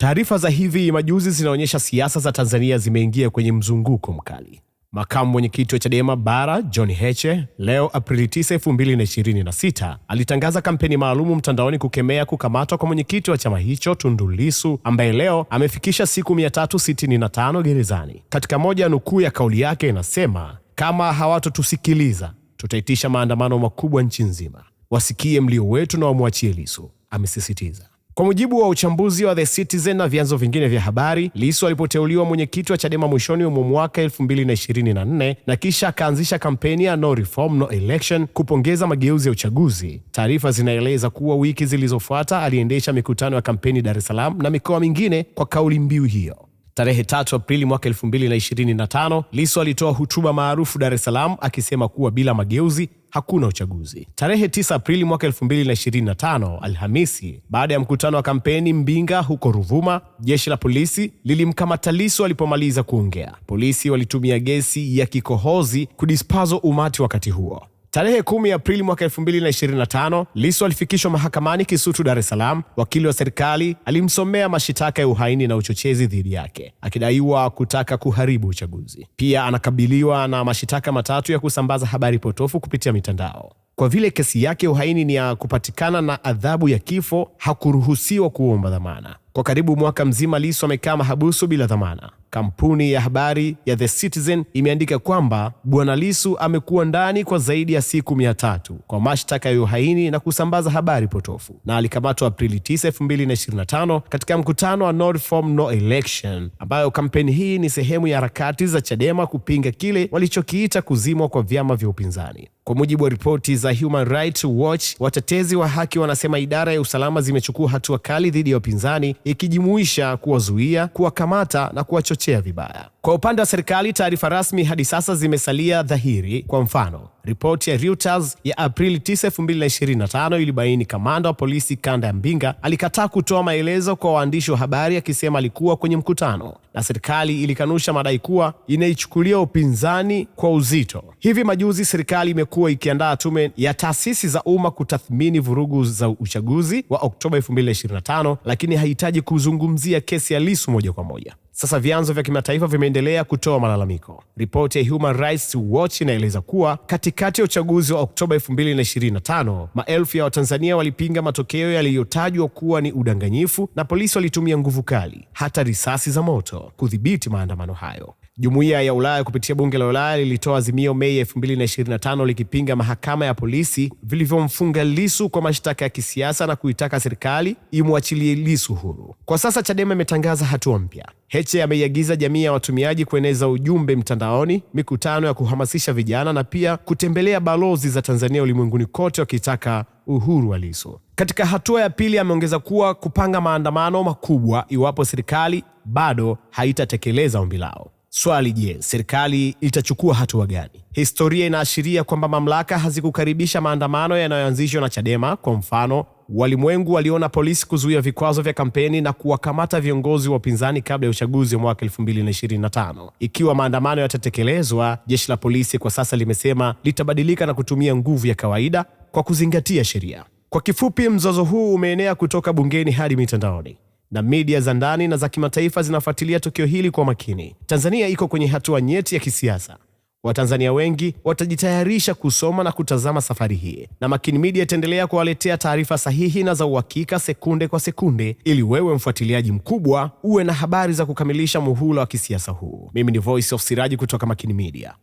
Taarifa za hivi majuzi zinaonyesha siasa za Tanzania zimeingia kwenye mzunguko mkali. Makamu mwenyekiti wa Chadema Bara, John Heche, leo Aprili 9, 2026, alitangaza kampeni maalumu mtandaoni kukemea kukamatwa kwa mwenyekiti wa chama hicho Tundu Lissu, ambaye leo amefikisha siku 365 gerezani. Katika moja nukuu ya kauli yake inasema, kama hawatotusikiliza, tutaitisha maandamano makubwa nchi nzima. Wasikie mlio wetu na wamwachie Lissu, amesisitiza. Kwa mujibu wa uchambuzi wa The Citizen na vyanzo vingine vya habari, Lissu alipoteuliwa mwenyekiti wa Chadema mwishoni mwa mwaka 2024 na kisha akaanzisha kampeni ya No Reform No Election kupongeza mageuzi ya uchaguzi. Taarifa zinaeleza kuwa wiki zilizofuata aliendesha mikutano ya kampeni Dar es Salaam na mikoa mingine kwa kauli mbiu hiyo. Tarehe 3 Aprili mwaka 2025, Lissu alitoa hotuba maarufu Dar es Salaam akisema kuwa bila mageuzi hakuna uchaguzi. Tarehe 9 Aprili mwaka 2025, Alhamisi, baada ya mkutano wa kampeni Mbinga huko Ruvuma, jeshi la polisi lilimkamata Lissu alipomaliza kuongea. Polisi walitumia gesi ya kikohozi kudispazo umati wakati huo. Tarehe 10 Aprili mwaka 2025, Lissu alifikishwa mahakamani Kisutu, Dar es Salaam. Wakili wa serikali alimsomea mashitaka ya uhaini na uchochezi dhidi yake, akidaiwa kutaka kuharibu uchaguzi. Pia anakabiliwa na mashitaka matatu ya kusambaza habari potofu kupitia mitandao. Kwa vile kesi yake ya uhaini ni ya kupatikana na adhabu ya kifo, hakuruhusiwa kuomba dhamana. Kwa karibu mwaka mzima Lissu amekaa mahabusu bila dhamana. Kampuni ya habari ya The Citizen imeandika kwamba Bwana Lissu amekuwa ndani kwa zaidi ya siku 300 kwa mashtaka ya uhaini na kusambaza habari potofu, na alikamatwa Aprili 9, 2025 katika mkutano wa No Reform No Election, ambayo kampeni hii ni sehemu ya harakati za Chadema kupinga kile walichokiita kuzimwa kwa vyama vya upinzani. Kwa mujibu wa ripoti za Human Rights Watch, watetezi wa haki wanasema idara ya usalama zimechukua hatua kali dhidi ya upinzani, ikijumuisha kuwazuia, kuwakamata na kuwachochea vibaya. Kwa upande wa serikali, taarifa rasmi hadi sasa zimesalia dhahiri. Kwa mfano, ripoti ya Reuters ya Aprili 9, 2025 ilibaini kamanda wa polisi kanda ya Mbinga alikataa kutoa maelezo kwa waandishi wa habari akisema alikuwa kwenye mkutano, na serikali ilikanusha madai kuwa inaichukulia upinzani kwa uzito. Hivi majuzi serikali imekuwa ikiandaa tume ya taasisi za umma kutathmini vurugu za uchaguzi wa Oktoba 2025, lakini haihitaji kuzungumzia kesi ya Lissu moja kwa moja. Sasa vyanzo vya kimataifa vimeendelea kutoa malalamiko. Ripoti ya Human Rights Watch inaeleza kuwa katikati ya uchaguzi wa Oktoba 2025, maelfu ya Watanzania walipinga matokeo yaliyotajwa kuwa ni udanganyifu, na polisi walitumia nguvu kali, hata risasi za moto, kudhibiti maandamano hayo. Jumuiya ya Ulaya kupitia bunge la Ulaya lilitoa azimio Mei 2025 likipinga mahakama ya polisi vilivyomfunga Lissu kwa mashtaka ya kisiasa na kuitaka serikali imwachilie Lissu huru. Kwa sasa Chadema imetangaza hatua mpya. Heche ameiagiza jamii ya watumiaji kueneza ujumbe mtandaoni, mikutano ya kuhamasisha vijana na pia kutembelea balozi za Tanzania ulimwenguni kote wakitaka uhuru wa Lissu. Katika hatua ya pili, ameongeza kuwa kupanga maandamano makubwa iwapo serikali bado haitatekeleza ombi lao. Swali, je, serikali itachukua hatua gani? Historia inaashiria kwamba mamlaka hazikukaribisha maandamano yanayoanzishwa na Chadema. Kwa mfano, walimwengu waliona polisi kuzuia vikwazo vya kampeni na kuwakamata viongozi wa upinzani kabla ya uchaguzi wa mwaka 2025. Ikiwa maandamano yatatekelezwa, jeshi la polisi kwa sasa limesema litabadilika na kutumia nguvu ya kawaida kwa kuzingatia sheria. Kwa kifupi, mzozo huu umeenea kutoka bungeni hadi mitandaoni, na media za ndani na za kimataifa zinafuatilia tukio hili kwa makini. Tanzania iko kwenye hatua nyeti ya kisiasa. Watanzania wengi watajitayarisha kusoma na kutazama safari hii, na Makini Media itaendelea kuwaletea taarifa sahihi na za uhakika sekunde kwa sekunde, ili wewe mfuatiliaji mkubwa uwe na habari za kukamilisha muhula wa kisiasa huu. Mimi ni Voice of Siraji kutoka Makini Media.